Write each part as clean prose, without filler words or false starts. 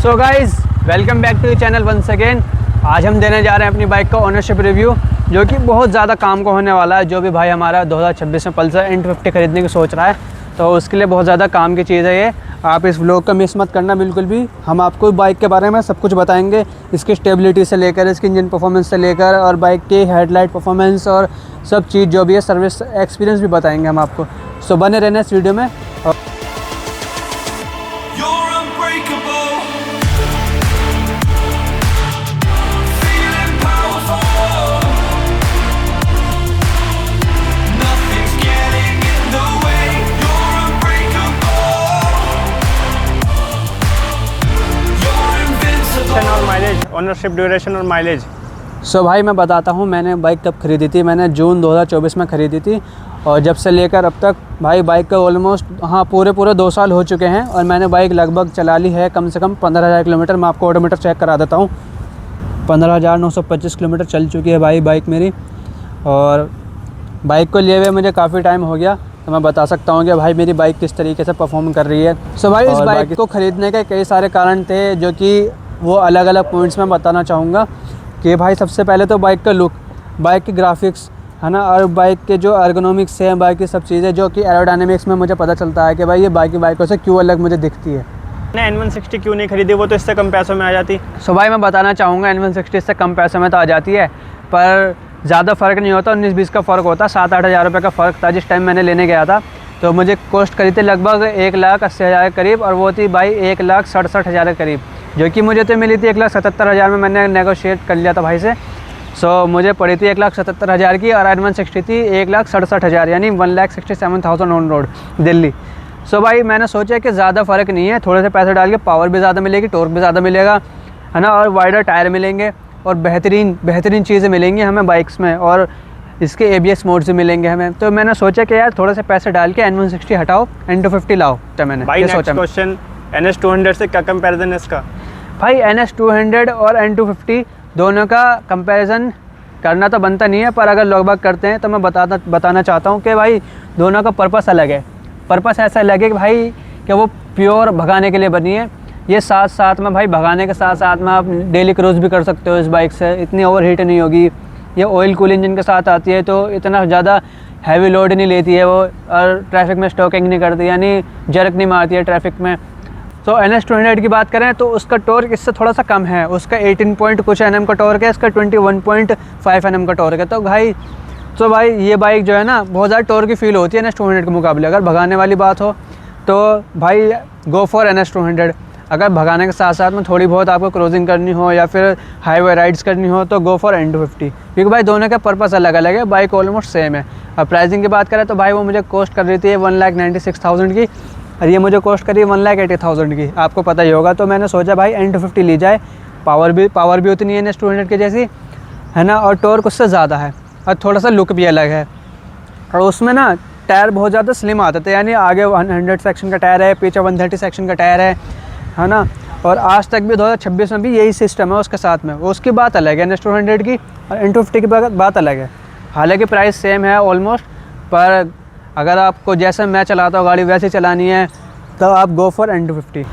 So guys welcome back to channel once again. आज हम देने जा रहे हैं अपनी बाइक का ओनरशिप रिव्यू, जो कि बहुत ज़्यादा काम को होने वाला है। जो भी भाई हमारा 2026 में पल्सर N50 खरीदने की सोच रहा है तो उसके लिए बहुत ज़्यादा काम की चीज़ है ये। आप इस व्लॉग का मिस मत करना बिल्कुल भी। हम आपको बाइक के बारे में सब कुछ बताएंगे, इसकी स्टेबिलिटी से लेकर इसकी इंजन परफॉर्मेंस से लेकर और बाइक की हेडलाइट परफॉर्मेंस और सब चीज़ जो भी है, सर्विस एक्सपीरियंस भी बताएंगे हम आपको। सो बने रहना इस वीडियो में। और माइलेज, ओनरशिप, ड्यूरेशन और माइलेज। सो भाई मैं बताता हूँ मैंने बाइक कब ख़रीदी थी। मैंने जून 2024 में ख़रीदी थी और जब से लेकर अब तक भाई बाइक का ऑलमोस्ट पूरे 2 साल हो चुके हैं और मैंने बाइक लगभग चला ली है कम से कम 15,000 किलोमीटर। मैं आपको ऑडोमीटर चेक करा देता हूँ। 15,925 किलोमीटर चल चुकी है भाई बाइक मेरी। और बाइक को लिए हुए मुझे काफ़ी टाइम हो गया, तो मैं बता सकता हूँ कि भाई मेरी बाइक किस तरीके से परफॉर्म कर रही है। सो भाई इस बाइक को ख़रीदने के कई सारे कारण थे, जो कि वो अलग अलग पॉइंट्स में बताना चाहूँगा। कि भाई सबसे पहले तो बाइक का लुक, बाइक की ग्राफिक्स है ना, और बाइक के जो एर्गोनॉमिक्स हैं, बाइक की सब चीज़ें जो कि एरोडायनेमिक्स में मुझे पता चलता है कि भाई ये बाकी बाइकों से क्यों अलग मुझे दिखती है। N160 क्यों नहीं खरीदी? वो तो इससे कम पैसों में आ जाती। सो भाई मैं बताना चाहूँगा N160 से कम पैसों में तो आ जाती है, पर ज़्यादा फ़र्क नहीं होता। 19-20 का फ़र्क होता। 7-8 हज़ार रुपये का फ़र्क था जिस टाइम मैंने लेने गया था। तो मुझे कॉस्ट करी थी लगभग 1,80,000 के करीब, और वो थी भाई 1,67,000 के करीब, जो कि मुझे तो मिली थी 1,77,000 में। मैंने नेगोशिएट कर लिया था भाई से। सो मुझे पड़ी थी 1,77,000 की, और N160 थी 1,67,000, यानी 1,67,000 ऑन रोड दिल्ली। सो भाई मैंने सोचा कि ज़्यादा फ़र्क नहीं है, थोड़े से पैसे डाल के पावर भी ज़्यादा मिलेगी, टॉर्क भी ज़्यादा मिलेगा, है ना, और वाइडर टायर मिलेंगे और बेहतरीन चीज़ें मिलेंगी हमें बाइक्स में, और इसके ABS मोड्स भी मिलेंगे हमें। तो मैंने सोचा कि यार थोड़े से पैसे डाल के N160 हटाओ, N250 लाओ। तो मैंने भाई सोचा। क्वेश्चन, NS200 से क्या कंपैरिजन है इसका? भाई NS200 और N250 दोनों का कंपैरिजन करना तो बनता नहीं है, पर अगर लोग बाग करते हैं तो मैं बताना चाहता हूँ कि भाई दोनों का पर्पस अलग है। पर्पस ऐसा अलग है कि भाई कि वो प्योर भगाने के लिए बनी है। ये साथ में भाई भगाने के साथ में आप डेली क्रूज़ भी कर सकते हो इस बाइक से, इतनी ओवर हीट नहीं होगी। ये ऑयल कूल इंजन के साथ आती है तो इतना ज़्यादा हैवी लोड नहीं लेती है वो, और ट्रैफिक में स्टॉकिंग नहीं करती, यानी जर्क नहीं मारती है ट्रैफिक में। तो NS200 की बात करें तो उसका टॉर्क इससे थोड़ा सा कम है। उसका 18 पॉइंट कुछ Nm का टॉर्क है, इसका 21.5 Nm का टॉर्क है। तो भाई ये बाइक जो है ना, बहुत ज़्यादा टॉर्क की फील होती है NS200 के मुकाबले। अगर भगाने वाली बात हो तो भाई गो फॉर NS200। अगर भगाने के साथ साथ में थोड़ी बहुत आपको क्रूजिंग करनी हो या फिर हाईवे राइड्स करनी हो तो गो फॉर N250, क्योंकि भाई दोनों का पर्पस अलग अलग है, बाइक ऑलमोस्ट सेम है। अब प्राइसिंग की बात करें तो भाई वो मुझे कॉस्ट कर रही थी 1,96,000 की, और ये मुझे कॉस्ट करी 1,80,000 की। आपको पता ही होगा। तो मैंने सोचा भाई N250 ली जाए। पावर भी उतनी है NS200 की जैसी, है ना, और टॉर्क उससे ज़्यादा है, और थोड़ा सा लुक भी अलग है। और उसमें ना टायर बहुत ज़्यादा स्लिम आते थे, यानी आगे 100 सेक्शन का टायर है, पीछे 130 सेक्शन का टायर है ना। और आज तक भी 2026 में भी यही सिस्टम है उसके साथ में। उसकी बात अलग है NS200 की, और N250 की बात अलग है। हालांकि प्राइस सेम है ऑलमोस्ट, पर अगर आपको जैसे मैं चलाता हूँ गाड़ी वैसे चलानी है तो आप गो फॉर N250।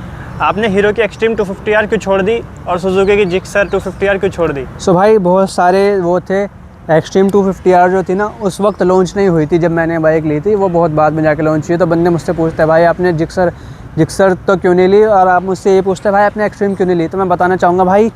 आपने हीरो की एक्सट्रीम 250R क्यों छोड़ दी और सुजुकी की जिक्सर 250R क्यों छोड़ दी? सो भाई बहुत सारे वो थे। एक्सट्रीम 250R जो थी ना, उस वक्त लॉन्च नहीं हुई थी जब मैंने बाइक ली थी, वो बहुत बाद में जाके लॉन्च हुई। तो बंदे मुझसे पूछते हैं भाई आपने जिक्सर तो क्यों नहीं ली, और आप मुझसे ये पूछते हैं भाई आपने एक्सट्रीम क्यों नहीं ली। तो मैं बताना चाहूँगा भाई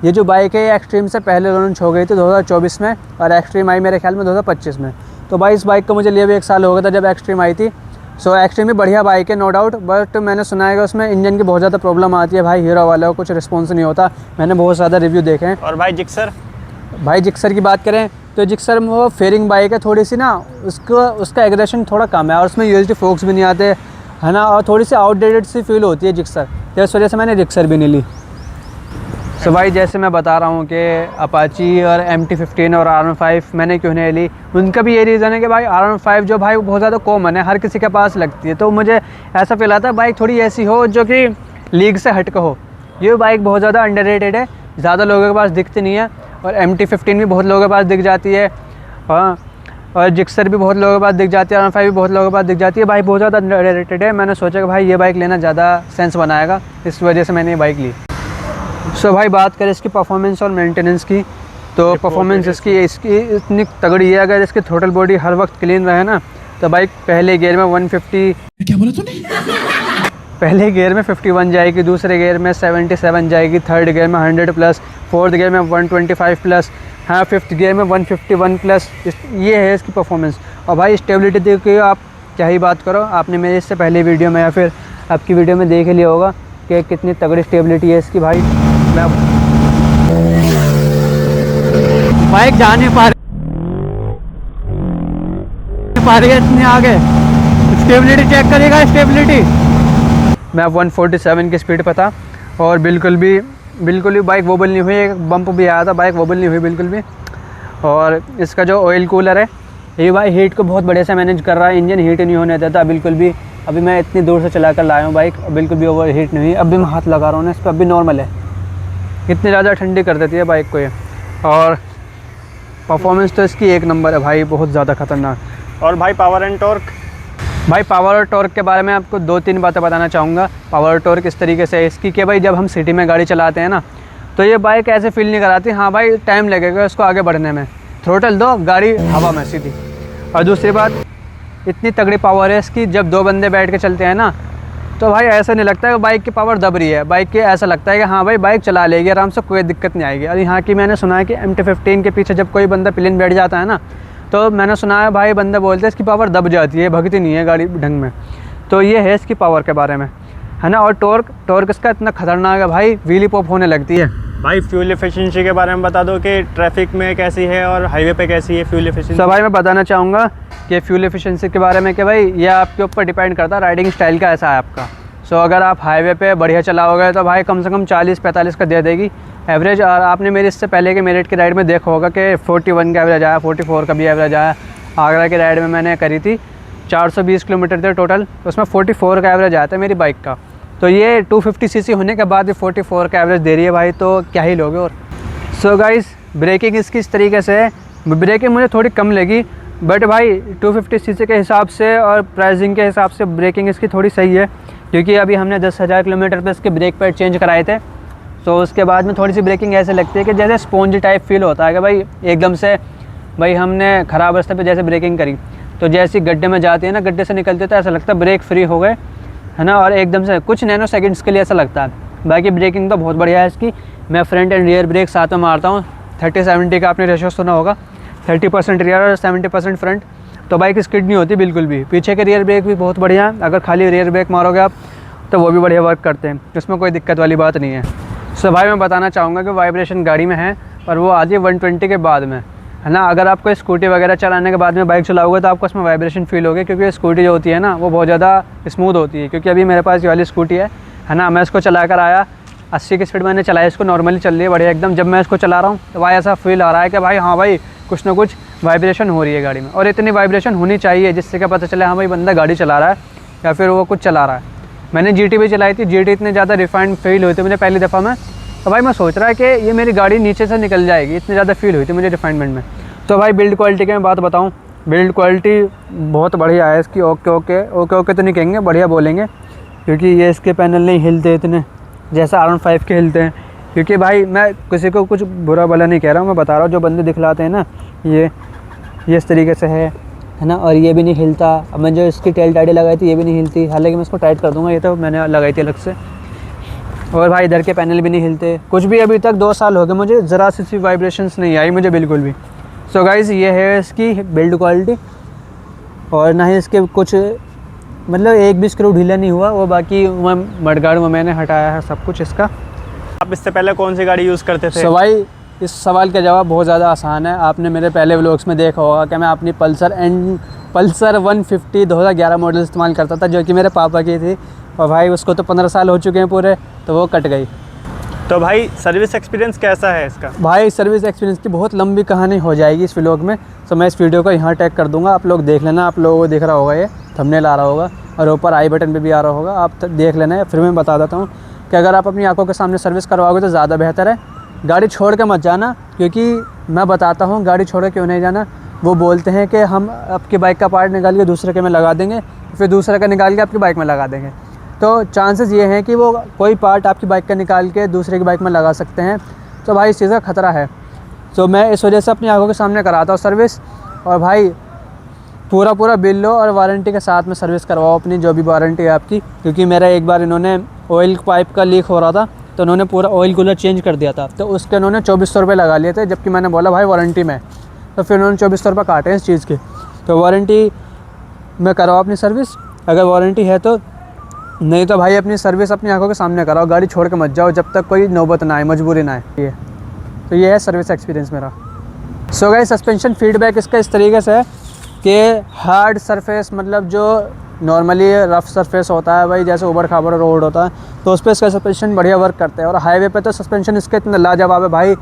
ये जो बाइक है एक्सट्रीम से पहले लॉन्च हो गई थी 2024 में, और एक्सट्रीम आई मेरे ख्याल में 2025 में। तो भाई इस बाइक को मुझे लिए हुए 1 साल हो गया था जब एक्सट्रीम आई थी। सो एक्सट्रीम भी बढ़िया बाइक है नो डाउट, बट मैंने सुना है कि उसमें इंजन की बहुत ज़्यादा प्रॉब्लम आती है भाई। हीरो वाले को कुछ रिस्पॉन्स नहीं होता, मैंने बहुत ज़्यादा रिव्यू देखे हैं। और भाई जिक्सर की बात करें तो जिक्सर में वो फेयरिंग बाइक है थोड़ी सी ना, उसका एग्रेशन थोड़ा कम है, और उसमें USD फोक्स भी नहीं आते, है ना, और थोड़ी सी आउटडेटेड सी फील होती है जिक्सर। तो इस वजह से मैंने जिक्सर भी नहीं ली। सो भाई जैसे मैं बता रहा हूँ कि अपाची और MT-15 और R15 मैंने क्यों नहीं ली, उनका भी ये रीज़न है कि भाई R15 जो भाई बहुत ज़्यादा कॉमन है, हर किसी के पास लगती है। तो मुझे ऐसा फील आता है बाइक थोड़ी ऐसी हो जो कि लीग से हट के हो। ये बाइक बहुत ज़्यादा अंडररेटेड है, ज़्यादा लोगों के पास दिखती नहीं है, और MT-15 भी बहुत लोगों के पास दिख जाती है। हाँ, और जिक्सर भी बहुत लोगों के पास दिख जाती है, R15 भी बहुत लोगों के पास दिख जाती है। बाइक बहुत ज़्यादा रेटेड है। मैंने सोचा कि भाई ये बाइक लेना ज़्यादा सेंस बनाएगा, इस वजह से मैंने ये बाइक ली। सो भाई बात करें इसकी परफॉर्मेंस और मेंटेनेंस की, तो परफॉर्मेंस इसकी इतनी तगड़ी है। अगर इसकी थ्रोटल बॉडी हर वक्त क्लीन रहे ना, तो बाइक पहले गियर में 150, क्या बोला तूने? पहले गियर में 51 जाएगी, दूसरे गियर में 77 जाएगी, थर्ड गियर में 100 प्लस, फोर्थ गियर में 125 प्लस, हाँ फिफ्थ गियर में 151 प्लस। ये है इसकी परफॉर्मेंस। और भाई स्टेबिलिटी देखिए, आप क्या ही बात करो, आपने मेरे इससे पहले वीडियो में या फिर आपकी वीडियो में देख लिया होगा कि कितनी तगड़ी स्टेबिलिटी है इसकी। भाई मैं बाइक जा नहीं पा रही है इतनी आगे। स्टेबिलिटी चेक करिएगा, स्टेबिलिटी मैं 147 की स्पीड पर था और बिल्कुल भी बाइक वोबल नहीं हुई। एक बम्प भी आया था, बाइक वोबल नहीं हुई बिल्कुल भी। और इसका जो ऑयल कूलर है ये भाई हीट को बहुत बढ़िया से मैनेज कर रहा है, इंजन हीट नहीं होने देता बिल्कुल भी। अभी मैं इतनी दूर से चला कर लाया हूँ बाइक, बिल्कुल भी ओवर हीट नहीं हुई। अब भी मैं हाथ लगा रहा हूँ ना इस पर, अब भी नॉर्मल है। इतनी ज़्यादा ठंडी कर देती है बाइक को ये। और परफॉर्मेंस तो इसकी एक नंबर है भाई, बहुत ज़्यादा खतरनाक। और भाई पावर एंड टॉर्क? भाई पावर और टॉर्क के बारे में आपको 2-3 बातें बताना चाहूँगा। पावर और टॉर्क इस तरीके से है इसकी कि भाई जब हम सिटी में गाड़ी चलाते हैं ना, तो ये बाइक ऐसे फील नहीं कराती, हाँ भाई टाइम लगेगा उसको आगे बढ़ने में, थ्रोटल दो गाड़ी हवा में सीधी। और दूसरी बात, इतनी तगड़ी पावर है इसकी, जब 2 बंदे बैठ के चलते हैं ना, तो भाई ऐसा नहीं लगता है कि बाइक की पावर दब रही है। बाइक के ऐसा लगता है कि हाँ भाई बाइक चला लेगी आराम से, कोई दिक्कत नहीं आएगी। और यहाँ की मैंने सुना है कि MT-15 के पीछे जब कोई बंदा प्लेन बैठ जाता है ना, तो मैंने सुना है भाई बंदे बोलते हैं इसकी पावर दब जाती है, भगती नहीं है गाड़ी ढंग में। तो ये है इसकी पावर के बारे में, है ना। और टॉर्क इसका इतना खतरनाक है भाई, व्हीली पॉप होने लगती है। भाई फ्यूल एफिशिएंसी के बारे में बता दो कि ट्रैफिक में कैसी है और हाईवे पे कैसी है फ्यूल एफिशिएंसी? तो भाई मैं बताना चाहूँगा कि फ्यूल एफिशिएंसी के बारे में कि भाई ये आपके ऊपर डिपेंड करता है, राइडिंग स्टाइल का ऐसा है आपका। सो अगर आप हाईवे पे बढ़िया चलाओगे तो भाई कम से कम 40-45 का दे देगी एवरेज। और आपने मेरे इससे पहले के मेरठ की राइड में देखा होगा कि 41 का एवरेज आया, 44 का भी एवरेज आया। आगरा की राइड में मैंने करी थी, 420 किलोमीटर थे टोटल, उसमें 44 का एवरेज आया था मेरी बाइक का। तो ये 250 सीसी होने के बाद भी 44 का एवरेज दे रही है भाई, तो क्या ही लोगे। और सो गाइस ब्रेकिंग इसकी इस तरीके से है, ब्रेकिंग मुझे थोड़ी कम लगी, बट भाई 250 सीसी के हिसाब से और प्राइसिंग के हिसाब से ब्रेकिंग इसकी थोड़ी सही है। क्योंकि अभी हमने 10,000 किलोमीटर पे इसके ब्रेक पैड चेंज कराए थे, तो उसके बाद में थोड़ी सी ब्रेकिंग ऐसे लगती है कि जैसे स्पॉन्ज टाइप फील होता है कि भाई एकदम से भाई हमने ख़राब रास्ते पे जैसे ब्रेकिंग करी, तो जैसी गड्ढे में जाती है ना, गड्ढे से निकलते तो ऐसा लगता है ब्रेक फ्री हो गए, है ना। और एकदम से कुछ नैनो सेकंड्स के लिए ऐसा लगता है। बाकी ब्रेकिंग तो बहुत बढ़िया है इसकी। मैं फ्रंट एंड रियर ब्रेक साथ में मारता हूँ, 30-70 का आपने रेशो सुना होगा, 30% रियर और 70% फ्रंट। तो बाइक स्किड नहीं होती बिल्कुल भी। पीछे के रियर ब्रेक भी बहुत बढ़िया है, अगर खाली रियर ब्रेक मारोगे आप तो वो भी बढ़िया वर्क करते हैं, उसमें कोई दिक्कत वाली बात नहीं है। सो भाई मैं बताना चाहूँगा कि वाइब्रेशन गाड़ी में है और वो आती है 120 के बाद में, है ना। अगर आप कोई स्कूटी वगैरह चलाने के बाद में बाइक चलाओगे तो आपको उसमें वाइब्रेशन फील होगी, क्योंकि स्कूटी जो होती है ना वो बहुत ज़्यादा स्मूथ होती है। क्योंकि अभी मेरे पास ये वाली स्कूटी है ना, मैं इसको चला कर आया 80 की स्पीड मैंने चलाई, इसको नॉर्मली चल रही है बढ़िया एकदम। जब मैं इसको चला रहा हूँ तो भाई ऐसा फील आ रहा है कि भाई हाँ भाई कुछ ना कुछ वाइब्रेशन हो रही है गाड़ी में। और इतनी वाइब्रेशन होनी चाहिए जिससे क्या पता चले हाँ भाई बंदा गाड़ी चला रहा है या फिर वो कुछ चला रहा है। मैंने GT भी चलाई थी, GT इतने ज़्यादा रिफाइंड फील हुई थी मुझे पहली दफ़ा में, तो भाई मैं सोच रहा है कि ये मेरी गाड़ी नीचे से निकल जाएगी, इतनी ज़्यादा फील हुई थी मुझे रिफाइनमेंट में। तो भाई बिल्ड क्वालिटी की मैं बात बताऊँ, बिल्ड क्वालिटी बहुत बढ़िया है इसकी। ओके तो नहीं कहेंगे, बढ़िया बोलेंगे, क्योंकि ये इसके पैनल नहीं हिलते इतने जैसा R15 के हिलते हैं। क्योंकि भाई मैं किसी को कुछ बुरा भला नहीं कह रहा हूँ, मैं बता रहा हूँ जो बंदे दिखलाते हैं ना, ये इस तरीके से है ना। और ये भी नहीं हिलता। अब मैं जो इसकी टेल टाइडी लगाई थी ये भी नहीं हिलती, हालांकि मैं इसको टाइट कर दूँगा, ये तो मैंने लगाई थी अलग से। और भाई इधर के पैनल भी नहीं हिलते कुछ भी। अभी तक 2 साल हो गए मुझे, ज़रा सी वाइब्रेशंस नहीं आई मुझे बिल्कुल भी। सो गाइज़ ये है इसकी बिल्ड क्वालिटी। और ना ही इसके कुछ मतलब एक भी स्क्रू ढीला नहीं हुआ, वो बाकी मडगार्ड में मैंने हटाया है सब कुछ इसका। आप इससे पहले कौन सी गाड़ी यूज़ करते थे? सो भाई इस सवाल का जवाब बहुत ज़्यादा आसान है। आपने मेरे पहले व्लॉग्स में देखा होगा कि मैं अपनी पल्सर 150 2011 मॉडल इस्तेमाल करता था, जो कि मेरे पापा की थी। और भाई उसको तो 15 साल हो चुके हैं पूरे, तो वो कट गई। तो भाई सर्विस एक्सपीरियंस कैसा है इसका? भाई सर्विस एक्सपीरियंस की बहुत लंबी कहानी हो जाएगी इस व्लॉग में, तो मैं इस वीडियो को यहाँ टैग कर दूँगा, आप लोग देख लेना। आप लोगों को दिख रहा होगा, ये थंबनेल आ रहा होगा और ऊपर आई बटन पे भी आ रहा होगा, आप देख लेना। फिर मैं बता देता हूँ कि अगर आप अपनी आंखों के सामने सर्विस करवाओगे तो ज़्यादा बेहतर है। गाड़ी छोड़ के मत जाना, क्योंकि मैं बताता हूँ गाड़ी छोड़ के क्यों नहीं जाना। वो बोलते हैं कि हम आपकी बाइक का पार्ट निकाल के दूसरे के में लगा देंगे, फिर दूसरे का निकाल के आपकी बाइक में लगा देंगे। तो चांसेस ये हैं कि वो कोई पार्ट आपकी बाइक का निकाल के दूसरे की बाइक में लगा सकते हैं। तो भाई इस चीज़ का ख़तरा है। तो मैं इस वजह से अपनी आंखों के सामने कराता हूँ सर्विस, और भाई पूरा बिल लो और वारंटी के साथ में सर्विस करवाओ अपनी, जो भी वारंटी है आपकी। क्योंकि मेरा एक बार इन्होंने ऑयल पाइप का लीक हो रहा था, तो उन्होंने पूरा ऑयल कूलर चेंज कर दिया था, तो उसके उन्होंने 2400 रुपये लगा लिए थे, जबकि मैंने बोला भाई वारंटी में। तो फिर उन्होंने 2400 रुपये काटे इस चीज़ के। तो वारंटी में कराओ अपनी सर्विस अगर वारंटी है तो, नहीं तो भाई अपनी सर्विस अपनी आंखों के सामने कराओ, गाड़ी छोड़ के मत जाओ जब तक कोई नौबत ना आए, मजबूरी ना आए। तो ये है सर्विस एक्सपीरियंस मेरा। सो गाइस, सस्पेंशन फीडबैक इसका इस तरीके से है कि हार्ड सरफेस, मतलब जो नॉर्मली रफ़ सरफेस होता है भाई, जैसे ऊबड़ खाबड़ रोड होता है, तो उस पर इसका सस्पेंशन बढ़िया वर्क करता है। और हाईवे पे तो सस्पेंशन इसका इतना लाजवाब है भाई,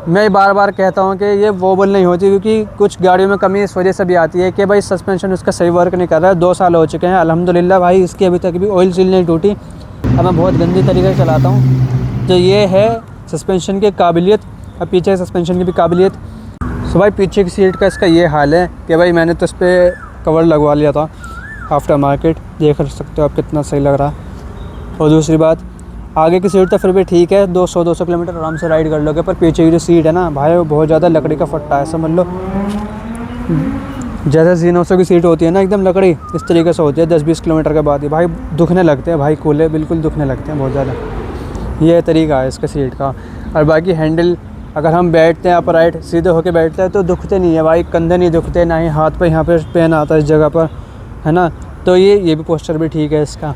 मैं बार बार कहता हूँ कि ये वोबल नहीं होती, क्योंकि कुछ गाड़ियों में कमी इस वजह से भी आती है कि भाई सस्पेंशन उसका सही वर्क नहीं कर रहा है। 2 साल हो चुके हैं अल्हम्दुलिल्लाह भाई, इसकी अभी तक भी ऑयल सील नहीं टूटी। अब मैं बहुत गंदी तरीके से चलाता हूँ। तो ये है सस्पेंशन की काबिलियत। अब पीछे सस्पेंशन की भी काबिलियत। सो भाई पीछे की सीट का इसका ये हाल है कि भाई मैंने तो इस पर कवर लगवा लिया था आफ्टर मार्केट, देख सकते हो आप कितना सही लग रहा है। और दूसरी बात, आगे की सीट तो फिर भी ठीक है, 200 किलोमीटर आराम से राइड कर लोगे, पर पीछे की जो सीट है ना भाई, वो बहुत ज़्यादा लकड़ी का फट्टा है, समझ लो। जैसे Z900 की सीट होती है ना, एकदम लकड़ी, इस तरीके से होती है। 10-20 किलोमीटर के बाद ही भाई दुखने लगते हैं भाई, कूले बिल्कुल दुखने लगते हैं बहुत ज़्यादा। ये तरीका है इसका सीट का। और बाकी हैंडल, अगर हम बैठते हैं अपराइट सीधे होके बैठते हैं तो दुखते नहीं है भाई, कंधे नहीं दुखते, ना ही हाथ पे यहाँ पे पेन आता है इस जगह पर, है ना। तो ये भी पोस्चर भी ठीक है इसका।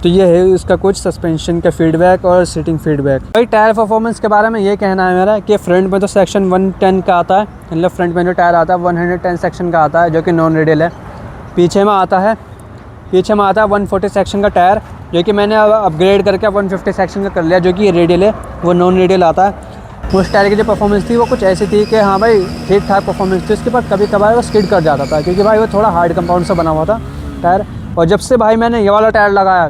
तो ये है इसका कुछ सस्पेंशन का फीडबैक और सीटिंग फीडबैक। भाई टायर परफॉर्मेंस के बारे में ये कहना है मेरा कि फ्रंट में तो सेक्शन 110 का आता है, मतलब फ्रंट में जो टायर आता है 110 सेक्शन का आता है, जो कि नॉन रेडियल है। पीछे में आता है 140 सेक्शन का टायर, जो कि मैंने अब अपग्रेड करके 150 सेक्शन का कर लिया, जो कि रेडियल है, वो नॉन रेडियल आता है। उस टायर की जो परफॉर्मेंस थी वो कुछ ऐसी थी कि हाँ भाई ठीक ठाक परफॉर्मेंस थी उसके बाद, कभी कभार वो स्किड कर जाता था, क्योंकि भाई वो थोड़ा हार्ड कंपाउंड से बना हुआ था टायर। और जब से भाई मैंने ये वाला टायर लगाया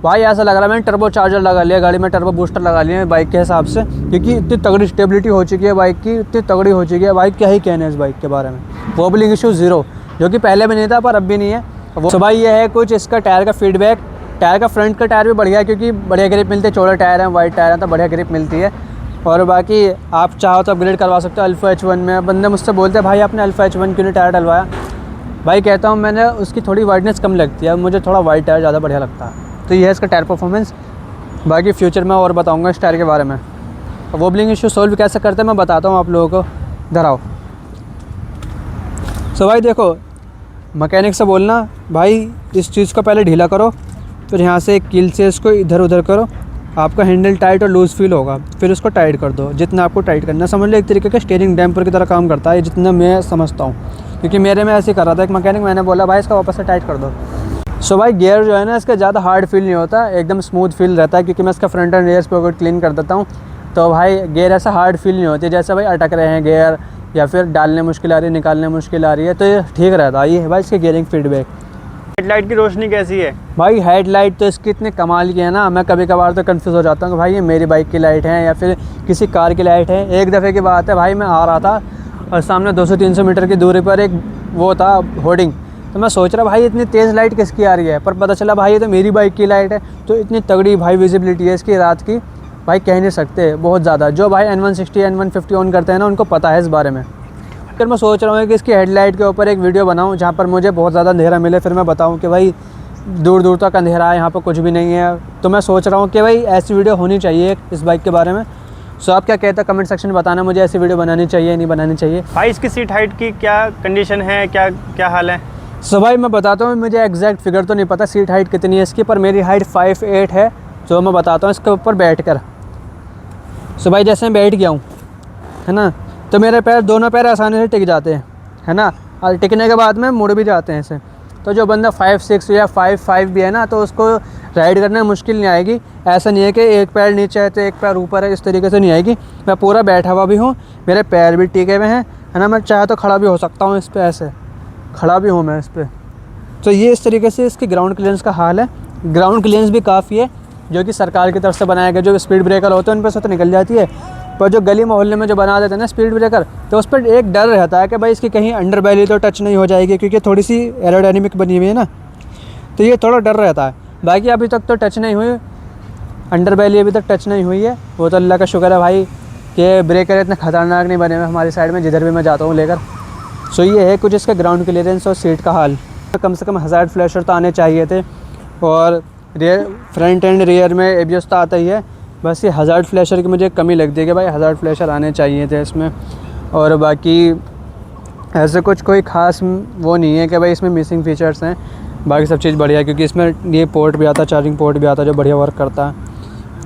भाई, ऐसा लग रहा है मैंने टर्बो चार्जर लगा लिया गाड़ी में, टर्बो बूस्टर लगा लिया बाइक के हिसाब से, क्योंकि इतनी तगड़ी स्टेबिलिटी हो चुकी है बाइक की, इतनी तगड़ी हो चुकी है बाइक, क्या ही कहने इस बाइक के बारे में। वॉबलिंग इशू 0, जो कि पहले भी नहीं था पर अब भी नहीं है। तो भाई ये है कुछ इसका टायर का फीडबैक। टायर का फ्रंट का टायर भी बढ़िया है, क्योंकि बढ़िया ग्रिप मिलती है, चौड़े टायर हैं, वाइड टायर हैं, तो बढ़िया ग्रिप मिलती है। और बाकी आप चाहो तो अपग्रेड करवा सकते हो अल्फा H1 में। बंदे मुझसे बोलते हैं भाई आपने अल्फा H1 क्यों नहीं टायर डलवाया। भाई कहता हूँ मैंने, उसकी थोड़ी वाइडनेस कम लगती है, मुझे थोड़ा वाइड टायर ज़्यादा बढ़िया लगता है। तो ये है इसका टायर परफॉर्मेंस। बाकी फ्यूचर में और बताऊँगा इस टायर के बारे में। वॉबलिंग इशू सोल्व कैसे करते हैं मैं बताता हूँ आप लोगों को, इधर आओ। सो भाई देखो, मैकेनिक से बोलना भाई इस चीज़ को पहले ढीला करो, फिर यहाँ से एक कील से इसको इधर उधर करो, आपका हैंडल टाइट और लूज़ फील होगा, फिर उसको टाइट कर दो जितना आपको टाइट करना। समझ लो एक तरीके का स्टीयरिंग डैम्पर की तरह काम करता है, जितना मैं समझता हूँ, क्योंकि मेरे में ऐसे ही कर रहा था एक मैकेनिक। मैंने बोला भाई इसका वापस से टाइट कर दो। सो भाई गियर जो है ना इसका ज़्यादा हार्ड फील नहीं होता, एकदम स्मूथ फील रहता है, क्योंकि मैं इसका front end rear pocket clean कर देता हूँ। तो भाई गियर ऐसा हार्ड फील नहीं होती, जैसे भाई अटक रहे हैं गियर, या फिर डालने मुश्किल आ रही है, निकालने मुश्किल आ रही है, तो ये ठीक रहता है। ये है भाई इसके गियरिंग फीडबैक। हेडलाइट की रोशनी कैसी है? भाई हेडलाइट तो इसकी इतनी कमाल की है ना, मैं कभी कभार तो कंफ्यूज हो जाता हूँ कि भाई ये मेरी बाइक की लाइट है या फिर किसी कार की लाइट है। एक दफ़े की बात है भाई, मैं आ रहा था और सामने 200-300 मीटर की दूरी पर एक वो था होर्डिंग, तो मैं सोच रहा भाई इतनी तेज़ लाइट किसकी आ रही है, पर पता चला भाई ये तो मेरी बाइक की लाइट है। तो इतनी तगड़ी भाई विजिबिलिटी है इसकी रात की, भाई कह नहीं सकते, बहुत ज़्यादा। जो भाई N160 N150 ऑन करते हैं ना उनको पता है इस बारे में। फिर मैं सोच रहा हूँ कि इसकी हेडलाइट के ऊपर एक वीडियो बनाऊँ जहाँ पर मुझे बहुत ज़्यादा अंधेरा मिले, फिर मैं बताऊँ कि भाई दूर दूर तक अंधेरा है, यहाँ पर कुछ भी नहीं है। तो मैं सोच रहा हूँ कि भाई ऐसी वीडियो होनी चाहिए इस बाइक के बारे में। सो आप क्या कहते हैं कमेंट सेक्शन में बताना, मुझे ऐसी वीडियो बनानी चाहिए नहीं बनानी चाहिए। भाई इसकी सीट हाइट की क्या कंडीशन है, क्या हाल है? सो भाई मैं बताता हूँ, मुझे एग्जैक्ट फिगर तो नहीं पता सीट हाइट कितनी है इसकी, पर मेरी हाइट 5'8" है। जो मैं बताता हूँ इसके ऊपर बैठ कर। सो भाई जैसे मैं बैठ गया हूँ, है ना, तो मेरे पैर, दोनों पैर आसानी से टिक जाते हैं, है ना, और टिकने के बाद में मुड़ भी जाते हैं ऐसे। तो जो बंदा 5'6" या 5'5" भी है ना, तो उसको राइड करने में मुश्किल नहीं आएगी। ऐसा नहीं है कि एक पैर नीचे है तो एक पैर ऊपर है, इस तरीके से नहीं आएगी। मैं पूरा बैठा हुआ भी हूँ, मेरे पैर भी टिके हुए हैं, है ना, मैं चाहे तो खड़ा भी हो सकता हूँ इस पर, ऐसे खड़ा भी हूँ मैं इस पर। तो ये इस तरीके से इसकी ग्राउंड क्लियरेंस का हाल है। ग्राउंड क्लियरेंस भी काफ़ी है, जो कि सरकार की तरफ से बनाया गया। जो स्पीड ब्रेकर होते हैं उन पर से तो निकल जाती है, पर जो गली मोहल्ले में जो बना देते हैं ना स्पीड ब्रेकर, तो उस पर एक डर रहता है कि भाई इसकी कहीं अंडर बैली तो टच नहीं हो जाएगी, क्योंकि थोड़ी सी एरोडायनेमिक बनी हुई है ना, तो ये थोड़ा डर रहता है। बाकी अभी तक तो टच नहीं हुई, अंडर बैली अभी तक टच नहीं हुई है। वो तो अल्लाह का शुक्र है भाई कि ब्रेकर इतने ख़तरनाक नहीं बने हुए हमारी साइड में, जिधर भी मैं जाता हूँ लेकर। सो ये है कुछ इसका ग्राउंड क्लियरेंस और सीट का हाल। कम से कम हज़ार्ड फ्लैशर तो आने चाहिए थे, और रियर फ्रंट एंड रियर में एबीएस तो आता ही है, बस ये हज़ार्ड फ्लैशर की मुझे कमी लगती है कि भाई हज़ार्ड फ्लैशर आने चाहिए थे इसमें। और बाकी ऐसे कुछ कोई ख़ास वो नहीं है कि भाई इसमें मिसिंग फीचर्स हैं, बाकी सब चीज़ बढ़िया है, क्योंकि इसमें ये पोर्ट भी आता है, चार्जिंग पोर्ट भी आता है जो बढ़िया वर्क करता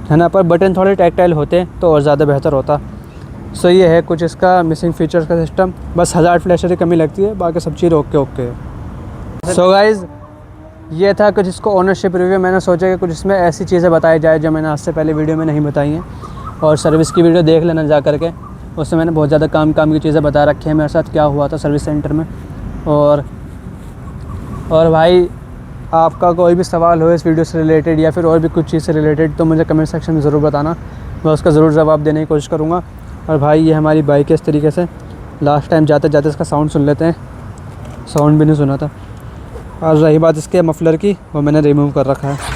है ना। पर बटन थोड़े टैक्टाइल होते तो और ज़्यादा बेहतर होता। सो ये है कुछ इसका मिसिंग फीचर्स का सिस्टम, बस हज़ार्ड फ्लैशर की कमी लगती है, बाकी सब चीज़ ओके है। सो गाइज़ ये था कुछ इसको ओनरशिप रिव्यू। मैंने सोचा कि कुछ इसमें ऐसी चीज़ें बताई जाए जो मैंने आज से पहले वीडियो में नहीं बताई हैं। और सर्विस की वीडियो देख लेना जा करके, उससे मैंने बहुत ज़्यादा काम की चीज़ें बता रखी हैं, मेरे साथ क्या हुआ था सर्विस सेंटर में। और भाई आपका कोई भी सवाल हो इस वीडियो से रिलेटेड या फिर और भी कुछ चीज़ से रिलेटेड, तो मुझे कमेंट सेक्शन में ज़रूर बताना, मैं उसका ज़रूर जवाब देने की कोशिश करूँगा। और भाई ये हमारी बाइक है इस तरीके से। लास्ट टाइम जाते जाते इसका साउंड सुन लेते हैं, साउंड भी नहीं सुना था। और रही बात इसके मफलर की, वो मैंने रिमूव कर रखा है।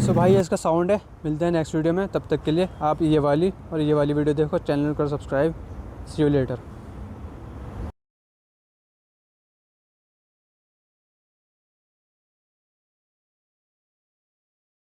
सो भाई ये इसका साउंड है। मिलते हैं नेक्स्ट वीडियो में, तब तक के लिए आप ये वाली और ये वाली वीडियो देखो, चैनल को सब्सक्राइब। C you later.